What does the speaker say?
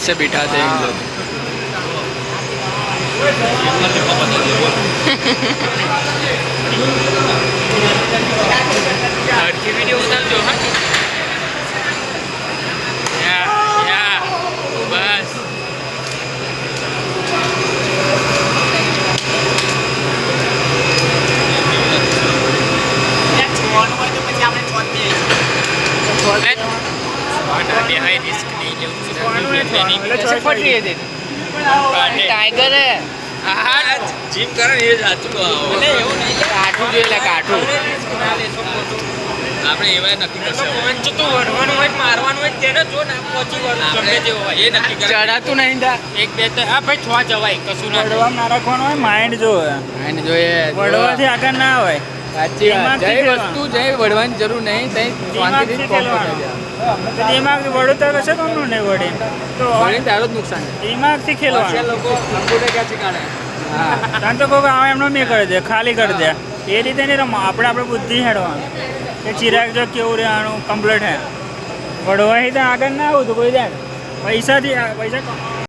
से बैठा थे हम लोग। वीडियो उतार जो बस टाइगर है जिम करे ये जाचू काठू जो काठू આપણે એવા નક્કી કરશું પવન જો તો વરવાનું હોય મારવાનું હોય તેને જો ના પહોંચી વળવાનું ગમે તેવો હોય એ નક્કી કરે ચડાતું નહીં દા એક બે તો આ ભાઈ 6 જવાય કશું ના વડવા ના રાખવાનું હોય માઇન્ડ જો વડવાથી આગળ ના હોય સાચી વાત જય વસ્તુ જય વડવાની જરૂર નહીં તઈ શાંતિથી કોમ કરે દિમાગથી વડું તો કશે કોમનું નહીં વડે તો વડે તારું જ નુકસાન દિમાગથી ખેલવાનું લોકો અંગૂઠે ક્યાં શીખાડે હા તને તો કોઈ આવે એમનો મેં કરી દે ખાલી કરી દે એ રીતે નહીં રમો આપણે બુદ્ધિ હેડવાનું કે ચિરાગ જો કેવું રહેવાનું કમ્પ્લીટ હે વડવાથી તો આગળ ના આવું તો કોઈ જાય પૈસાથી પૈસા